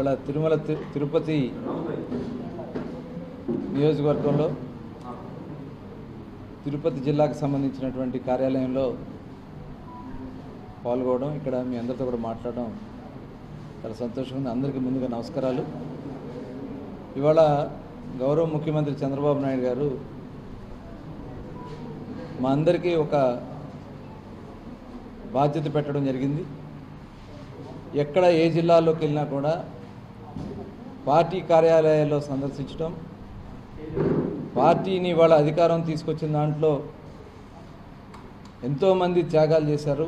ఇవాళ తిరుపతి నియోజకవర్గంలో తిరుపతి జిల్లాకు సంబంధించినటువంటి కార్యాలయంలో పాల్గొనడం, ఇక్కడ మీ అందరితో కూడా మాట్లాడడం చాలా సంతోషంగా ఉంది. అందరికీ ముందుగా నమస్కారాలు. ఇవాళ గౌరవ ముఖ్యమంత్రి చంద్రబాబు నాయుడు గారు మా అందరికీ ఒక బాధ్యత పెట్టడం జరిగింది. ఎక్కడ ఏ జిల్లాలోకి వెళ్ళినా కూడా పార్టీ కార్యాలయాల్లో సందర్శించడం, పార్టీని వాళ్ళ అధికారం తీసుకొచ్చిన దాంట్లో ఎంతోమంది త్యాగాలు చేశారు.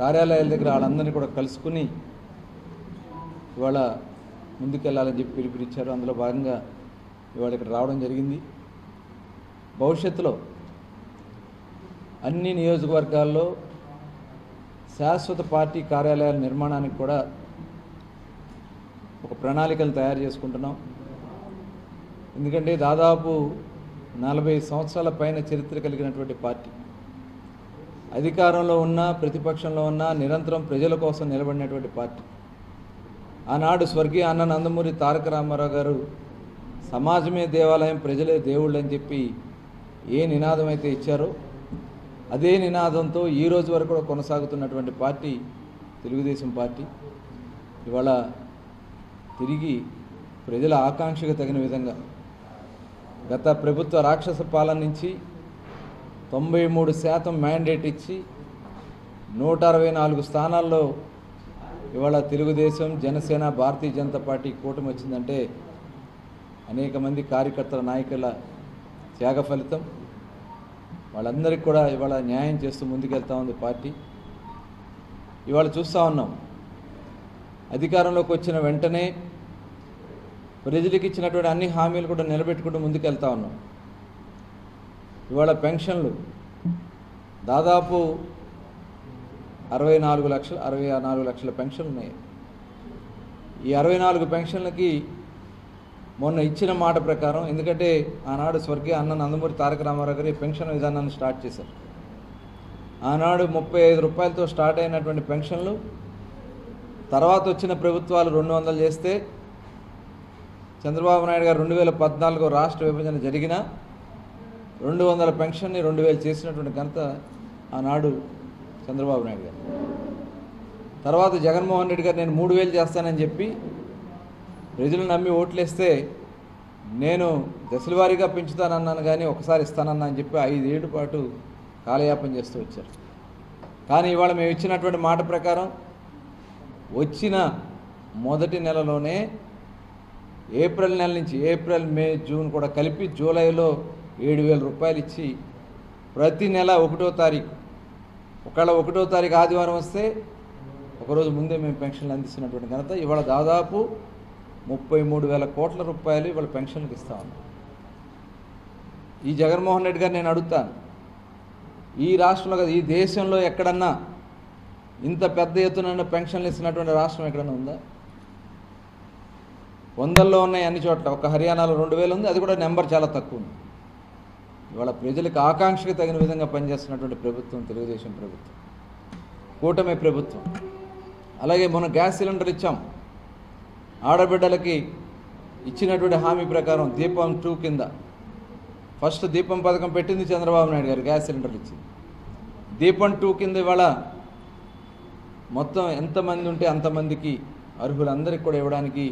కార్యాలయాల దగ్గర వాళ్ళందరినీ కూడా కలుసుకుని ఇవాళ ముందుకెళ్ళాలని చెప్పి పిలుపునిచ్చారు. అందులో భాగంగా ఇవాళ ఇక్కడ రావడం జరిగింది. భవిష్యత్తులో అన్ని నియోజకవర్గాల్లో శాశ్వత పార్టీ కార్యాలయాల నిర్మాణానికి కూడా ఒక ప్రణాళికలు తయారు చేసుకుంటున్నాం. ఎందుకంటే దాదాపు 40 సంవత్సరాల పైన చరిత్ర కలిగినటువంటి పార్టీ, అధికారంలో ఉన్న ప్రతిపక్షంలో ఉన్న నిరంతరం ప్రజల కోసం నిలబడినటువంటి పార్టీ. ఆనాడు స్వర్గీయ అన్న నందమూరి తారక రామారావు గారు సమాజమే దేవాలయం, ప్రజలే దేవుళ్ళు అని చెప్పి ఏ నినాదం అయితే ఇచ్చారో అదే నినాదంతో ఈ రోజు వరకు కూడా కొనసాగుతున్నటువంటి పార్టీ తెలుగుదేశం పార్టీ. ఇవాళ తిరిగి ప్రజల ఆకాంక్షకు తగిన విధంగా గత ప్రభుత్వ రాక్షస పాలన నుంచి 93% మ్యాండేట్ ఇచ్చి 164 స్థానాల్లో ఇవాళ తెలుగుదేశం, జనసేన, భారతీయ జనతా పార్టీ కూటమి వచ్చిందంటే అనేక మంది కార్యకర్తల, నాయకుల త్యాగ ఫలితం. వాళ్ళందరికీ కూడా ఇవాళ న్యాయం చేస్తూ ముందుకెళ్తా ఉంది పార్టీ. ఇవాళ చూస్తూ ఉన్నాం, అధికారంలోకి వచ్చిన వెంటనే ప్రజలకు ఇచ్చినటువంటి అన్ని హామీలు కూడా నిలబెట్టుకుంటూ ముందుకెళ్తా ఉన్నాం. ఇవాళ పెన్షన్లు దాదాపు 64 లక్షల పెన్షన్లు ఉన్నాయి. ఈ 64 పెన్షన్లకి మొన్న ఇచ్చిన మాట ప్రకారం, ఎందుకంటే ఆనాడు స్వర్గీయ అన్న నందమూరి తారక రామారావు గారు పెన్షన్ విధానాన్ని స్టార్ట్ చేశారు. ఆనాడు 35 రూపాయలతో స్టార్ట్ అయినటువంటి పెన్షన్లు తర్వాత వచ్చిన ప్రభుత్వాలు 200 చేస్తే, చంద్రబాబు నాయుడు గారు 2014 రాష్ట్ర విభజన జరిగిన 200 పెన్షన్ని 2000 చేసినటువంటి ఘనత ఆనాడు చంద్రబాబు నాయుడు గారు. తర్వాత జగన్మోహన్ రెడ్డి గారు నేను 3000 చేస్తానని చెప్పి ప్రజలు నమ్మి ఓట్లేస్తే నేను దశల వారీగా పెంచుతానన్నాను కానీ ఒకసారి ఇస్తానన్నా అని చెప్పి 5 ఏళ్ల పాటు కాలయాపన చేస్తూ వచ్చారు. కానీ ఇవాళ మేము ఇచ్చినటువంటి మాట ప్రకారం వచ్చిన మొదటి నెలలోనే ఏప్రిల్ నెల నుంచి, ఏప్రిల్, మే, జూన్ కూడా కలిపి జూలైలో 7,000 రూపాయలు ఇచ్చి ప్రతి నెల 1వ తారీఖు, ఒకవేళ 1వ తారీఖు ఆదివారం వస్తే ఒకరోజు ముందే మేము పెన్షన్లు అందిస్తున్నటువంటి ఘనత. ఇవాళ దాదాపు 33,000 కోట్ల రూపాయలు ఇవాళ పెన్షన్లకు ఇస్తా ఉన్నాం. ఈ జగన్మోహన్ రెడ్డి గారు నేను అడుగుతాను, ఈ రాష్ట్రంలో కదా, ఈ దేశంలో ఎక్కడన్నా ఇంత పెద్ద ఎత్తున పెన్షన్లు ఇస్తున్నటువంటి రాష్ట్రం ఎక్కడన్నా ఉందా? 100లో ఉన్నాయి అన్ని చోట్ల. ఒక హర్యానాలో 2,000 ఉంది, అది కూడా నెంబర్ చాలా తక్కువ ఉంది. ఇవాళ ప్రజలకు ఆకాంక్షకు తగిన విధంగా పనిచేస్తున్నటువంటి ప్రభుత్వం తెలుగుదేశం ప్రభుత్వం, కూటమి ప్రభుత్వం. అలాగే మొన్న గ్యాస్ సిలిండర్ ఇచ్చాం. ఆడబిడ్డలకి ఇచ్చినటువంటి హామీ ప్రకారం దీపం 2 కింద ఫస్ట్ దీపం పథకం పెట్టింది చంద్రబాబు నాయుడు గారు, గ్యాస్ సిలిండర్లు ఇచ్చింది. దీపం 2 కింద ఇవాళ మొత్తం ఎంతమంది ఉంటే అంతమందికి అర్హులందరికీ కూడా ఇవ్వడానికి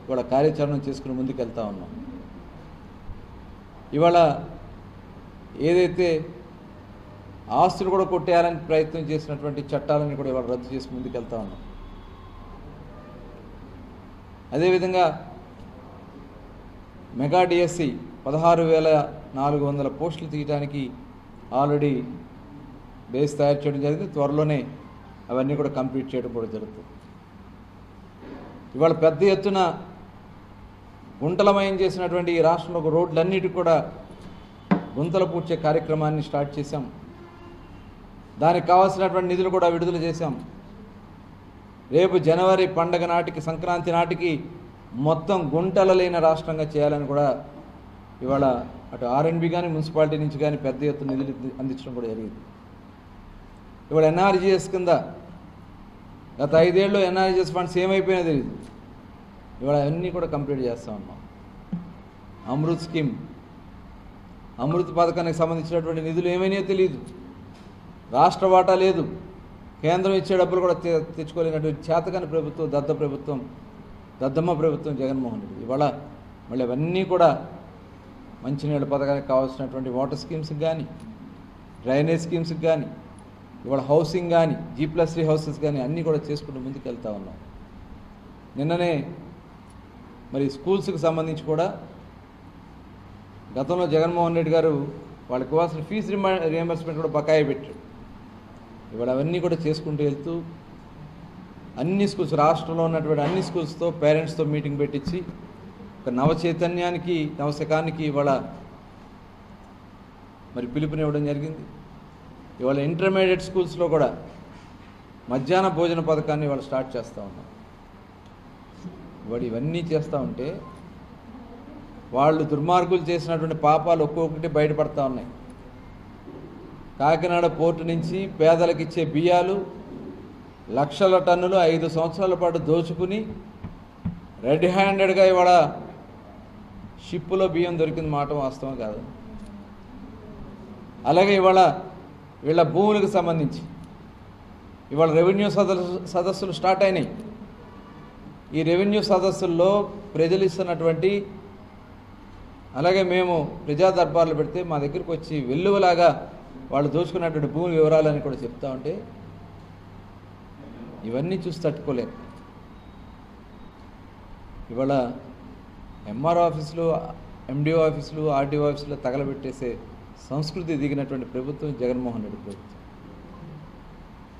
ఇవాళ కార్యాచరణ చేసుకుని ముందుకెళ్తా ఉన్నాం. ఇవాళ ఏదైతే ఆస్తులు కూడా కొట్టేయాలని ప్రయత్నం చేసినటువంటి చట్టాలని కూడా ఇవాళ రద్దు చేసి ముందుకెళ్తా ఉన్నాం. అదేవిధంగా మెగా డిఎస్సి 16,400 పోస్టులు తీయడానికి ఆల్రెడీ బేస్ తయారు చేయడం జరిగింది. త్వరలోనే అవన్నీ కూడా కంప్లీట్ చేయడం కూడా జరుగుతుంది. ఇవాళ పెద్ద ఎత్తున గుంటలమయం చేసినటువంటి ఈ రాష్ట్రంలో రోడ్లన్నిటి కూడా గుంతలు పూడ్చే కార్యక్రమాన్ని స్టార్ట్ చేశాం. దానికి కావాల్సినటువంటి నిధులు కూడా విడుదల చేశాం. రేపు జనవరి పండగ నాటికి, సంక్రాంతి నాటికి మొత్తం గుంటలు లేని రాష్ట్రంగా చేయాలని కూడా ఇవాళ అటు ఆర్ఎండ్బి కానీ మున్సిపాలిటీ నుంచి కానీ పెద్ద ఎత్తున నిధులు అందించడం కూడా జరిగింది. ఇవాళ ఎన్ఆర్జీఎస్ కింద గత 5 ఏళ్ళు ఎన్ఆర్జీఎస్ ఫండ్స్ ఏమైపోయినా తెలియదు. ఇవాళ అవన్నీ కూడా కంప్లీట్ చేస్తూ ఉన్నాం. అమృత్ స్కీమ్, అమృత్ పథకానికి సంబంధించినటువంటి నిధులు ఏమైనాయో తెలియదు. రాష్ట్ర వాటా లేదు. కేంద్రం ఇచ్చే డబ్బులు కూడా తెచ్చుకోలేనటువంటి చేతకాని ప్రభుత్వం, దద్దమ్మ ప్రభుత్వం జగన్మోహన్ రెడ్డి. ఇవాళ మళ్ళీ అవన్నీ కూడా మంచినీళ్ళ పథకానికి కావాల్సినటువంటి వాటర్ స్కీమ్స్కి కానీ, డ్రైనేజ్ స్కీమ్స్కి కానీ, ఇవాళ హౌసింగ్ కానీ, G+3 హౌసెస్ కానీ అన్నీ కూడా చేసుకుంటూ ముందుకు వెళ్తూ ఉన్నాం. నిన్ననే మరి స్కూల్స్కి సంబంధించి కూడా గతంలో జగన్మోహన్ రెడ్డి గారు వాళ్ళకి ఇవ్వాల్సిన ఫీజు రియంబర్స్మెంట్ కూడా బకాయి పెట్టారు. ఇవాళ అవన్నీ కూడా చేసుకుంటూ వెళ్తూ అన్ని స్కూల్స్, రాష్ట్రంలో ఉన్నటువంటి అన్ని స్కూల్స్తో పేరెంట్స్తో మీటింగ్ పెట్టించి ఒక నవచైతన్యానికి, నవశకానికి ఇవాళ మరి పిలుపునివ్వడం జరిగింది. ఇవాళ ఇంటర్మీడియట్ స్కూల్స్లో కూడా మధ్యాహ్న భోజన పథకాన్ని ఇవాళ స్టార్ట్ చేస్తూ ఉన్నాం. ఇవాళ ఇవన్నీ చేస్తూ ఉంటే వాళ్ళు దుర్మార్గులు చేసినటువంటి పాపాలు ఒక్కొక్కటి బయటపడతా ఉన్నాయి. కాకినాడ పోర్టు నుంచి పేదలకు ఇచ్చే బియ్యాలు లక్షల టన్నులు 5 సంవత్సరాల పాటు దోచుకుని రెడ్ హ్యాండెడ్గా ఇవాళ షిప్పులో బియ్యం దొరికిన మాట వాస్తవం కాదు. అలాగే ఇవాళ వీళ్ళ భూములకు సంబంధించి ఇవాళ రెవెన్యూ సదస్సులు స్టార్ట్ అయినాయి. ఈ రెవెన్యూ సదస్సుల్లో ప్రజలు ఇస్తున్నటువంటి, అలాగే మేము ప్రజా దర్బార్లు పెడితే మా దగ్గరికి వచ్చి వెల్లువలాగా వాళ్ళు దోచుకున్నటువంటి భూమి వివరాలని కూడా చెప్తా ఉంటే ఇవన్నీ చూసి తట్టుకోలేరు. ఇవాళ ఎంఆర్ ఆఫీసులు, ఎండిఓ ఆఫీసులు, ఆర్డీఓ ఆఫీసులు తగలబెట్టేసే సంస్కృతి దిగినటువంటి ప్రభుత్వం జగన్మోహన్ రెడ్డి ప్రభుత్వం.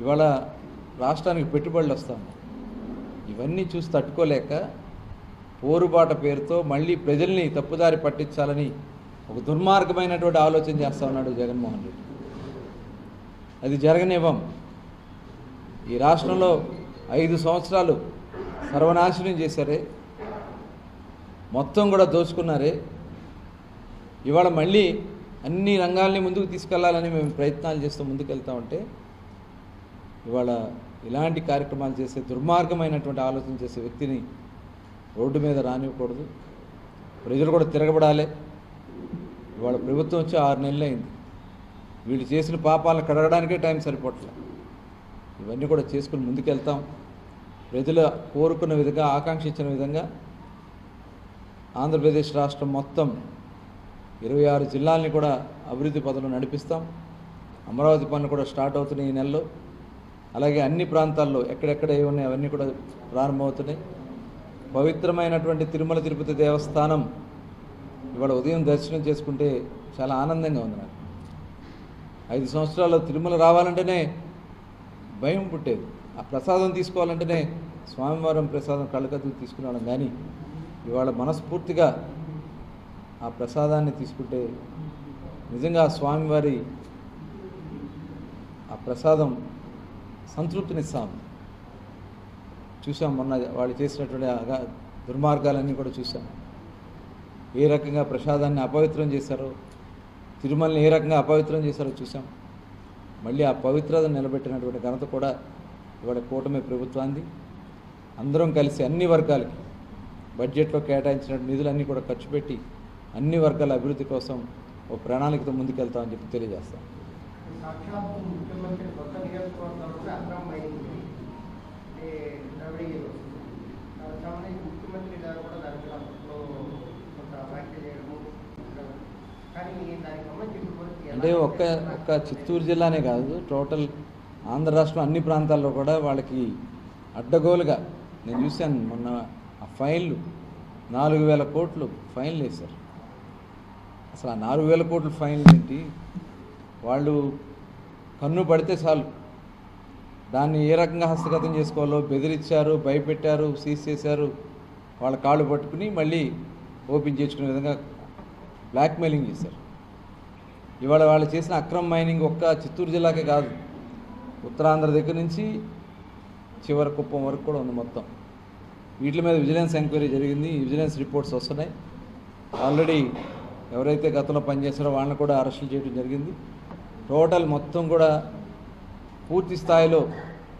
ఇవాళ రాష్ట్రానికి పెట్టుబడులు వస్తాము. ఇవన్నీ చూసి తట్టుకోలేక పోరుబాట పేరుతో మళ్ళీ ప్రజల్ని తప్పుదారి పట్టించాలని ఒక దుర్మార్గమైనటువంటి ఆలోచన చేస్తూ ఉన్నాడు జగన్మోహన్ రెడ్డి. అది జరగనివ్వం. ఈ రాష్ట్రంలో 5 సంవత్సరాలు సర్వనాశనం చేశారే, మొత్తం కూడా దోచుకున్నారే. ఇవాళ మళ్ళీ అన్ని రంగాల్ని ముందుకు తీసుకెళ్లాలని మేము ప్రయత్నాలు చేస్తూ ముందుకెళ్తా ఉంటే ఇవాళ ఇలాంటి కార్యక్రమాలు చేసే దుర్మార్గమైనటువంటి ఆలోచన చేసే వ్యక్తిని రోడ్డు మీద రానివ్వకూడదు. ప్రజలు కూడా తిరగబడాలి. ఇవాళ ప్రభుత్వం వచ్చి 6 నెలలు అయింది. వీళ్ళు చేసిన పాపాలను కడగడానికే టైం సరిపోవట్లేదు. ఇవన్నీ కూడా చేసుకుని ముందుకెళ్తాం. ప్రజలు కోరుకున్న విధంగా, ఆకాంక్షించిన విధంగా ఆంధ్రప్రదేశ్ రాష్ట్రం మొత్తం 26 జిల్లాలని కూడా అభివృద్ధి పథంలో నడిపిస్తాం. అమరావతి పనులు కూడా స్టార్ట్ అవుతున్నాయి ఈ నెలలో. అలాగే అన్ని ప్రాంతాల్లో ఎక్కడెక్కడ ఏ ఉన్నాయి అవన్నీ కూడా ప్రారంభమవుతున్నాయి. పవిత్రమైనటువంటి తిరుమల తిరుపతి దేవస్థానం ఇవాళ ఉదయం దర్శనం చేసుకుంటే చాలా ఆనందంగా ఉంది నాకు. 5 సంవత్సరాల్లో తిరుమల రావాలంటేనే భయం పుట్టేది. ఆ ప్రసాదం తీసుకోవాలంటేనే స్వామివారం ప్రసాదం కళ్ళకద్దు తీసుకునేవాళ్ళం. కానీ ఇవాళ మనస్ఫూర్తిగా ఆ ప్రసాదాన్ని తీసుకుంటే నిజంగా స్వామివారి ఆ ప్రసాదం సంతృప్తినిస్తాం. చూసాం మొన్న వాళ్ళు చేసినటువంటి దుర్మార్గాలన్నీ కూడా చూసాం. ఏ రకంగా ప్రసాదాన్ని అపవిత్రం చేశారో, తిరుమలని ఏ రకంగా అపవిత్రం చేశారో చూసాం. మళ్ళీ ఆ పవిత్రతను నిలబెట్టినటువంటి ఘనత కూడా ఇవాళ కూటమి ప్రభుత్వాన్ని. అందరం కలిసి అన్ని వర్గాలకి బడ్జెట్లో కేటాయించిన నిధులన్నీ కూడా ఖర్చు పెట్టి అన్ని వర్గాల అభివృద్ధి కోసం ఒక ప్రణాళికతో ముందుకెళ్తామని చెప్పి తెలియజేస్తాం. అంటే ఒక్క చిత్తూరు జిల్లానే కాదు, టోటల్ ఆంధ్ర రాష్ట్రం అన్ని ప్రాంతాల్లో కూడా వాళ్ళకి అడ్డగోలుగా నేను చూశాను. మొన్న ఆ ఫైన్లు 4,000 కోట్లు ఫైన్లు వేశారు. అసలు ఆ 4,000 కోట్ల ఫైన్లు ఏంటి? వాళ్ళు కన్ను పడితే చాలు దాన్ని ఏ రకంగా హస్తగతం చేసుకోవాలో బెదిరించారు, భయపెట్టారు, సీజ్ చేశారు. వాళ్ళ కాళ్ళు పట్టుకుని మళ్ళీ ఓపెన్ చేసుకునే విధంగా బ్లాక్మెయిలింగ్ చేశారు. ఇవాళ వాళ్ళు చేసిన అక్రమ మైనింగ్ ఒక్క చిత్తూరు జిల్లాకే కాదు, ఉత్తరాంధ్ర దగ్గర నుంచి చివరి కుప్పం వరకు కూడా ఉంది మొత్తం. వీటి మీద విజిలెన్స్ ఎంక్వైరీ జరిగింది. విజిలెన్స్ రిపోర్ట్స్ వస్తున్నాయి. ఆల్రెడీ ఎవరైతే గతంలో పనిచేస్తారో వాళ్ళని కూడా అరెస్టులు చేయడం జరిగింది. టోటల్ మొత్తం కూడా పూర్తి స్థాయిలో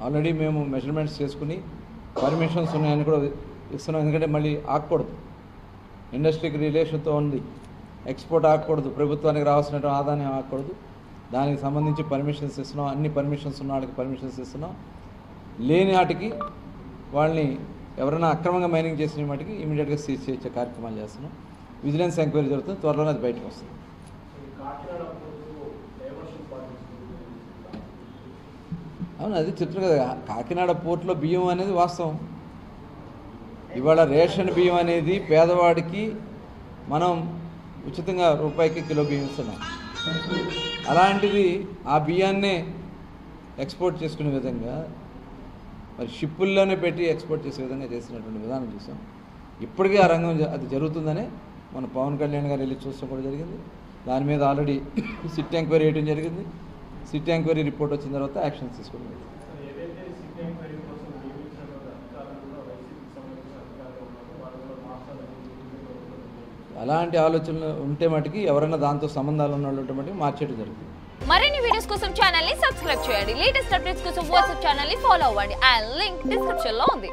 ఆల్రెడీ మేము మెజర్మెంట్స్ చేసుకుని పర్మిషన్స్ ఉన్నాయని కూడా ఇస్తున్నాం. ఎందుకంటే మళ్ళీ ఆగకూడదు, ఇండస్ట్రీకి రిలేషన్తో ఉంది, ఎక్స్పోర్ట్ ఆగకూడదు, ప్రభుత్వానికి రావాల్సిన ఆదాయం ఆగకూడదు. దానికి సంబంధించి పర్మిషన్స్ ఇస్తున్నాం. అన్ని పర్మిషన్స్ ఉన్న వాళ్ళకి పర్మిషన్స్ ఇస్తున్నాం. లేని వాటికి వాళ్ళని ఎవరైనా అక్రమంగా మైనింగ్ చేసిన వాటికి ఇమీడియట్గా సీజ్ చేసే కార్యక్రమాలు చేస్తున్నాం. విజిలెన్స్ ఎంక్వైరీ జరుగుతుంది, త్వరలోనే అది బయటకు వస్తుంది. అవును, అది చెప్తున్నారు కదా, కాకినాడ పోర్టులో బియ్యం అనేది వాస్తవం. ఇవాళ రేషన్ బియ్యం అనేది పేదవాడికి మనం ఉచితంగా రూపాయికి కిలో బియ్యం ఇస్తున్నాం. అలాంటిది ఆ బియ్యాన్నే ఎక్స్పోర్ట్ చేసుకునే విధంగా మరి షిప్పుల్లోనే పెట్టి ఎక్స్పోర్ట్ చేసే విధంగా చేసినటువంటి విధానం చూసాం. ఇప్పటికీ ఆ రంగం అది జరుగుతుందనే మన పవన్ కళ్యాణ్ గారు వెళ్ళి చూస్తాం కూడా జరిగింది. దాని మీద ఆల్రెడీ సిట్ ఎంక్వైరీ వేయడం జరిగింది. సిట్ ఎంక్వైరీ రిపోర్ట్ వచ్చిన తర్వాత యాక్షన్స్ తీసుకోవడం జరిగింది. అలాంటి ఆలోచనలు ఉంటే మటుకి ఎవరైనా దాంతో సంబంధాలు ఉన్న వాళ్ళు మటుకు మార్చేయడం జరుగుతుంది. మరిన్ని వీడియోస్ కోసం ఛానల్ ని సబ్స్క్రైబ్ చేయండి. లేటెస్ట్ అప్డేట్స్ కోసం వాట్సాప్ ఛానల్ ని ఫాలో అవ్వండి. ఆ లింక్ డిస్క్రిప్షన్ లో ఉంది.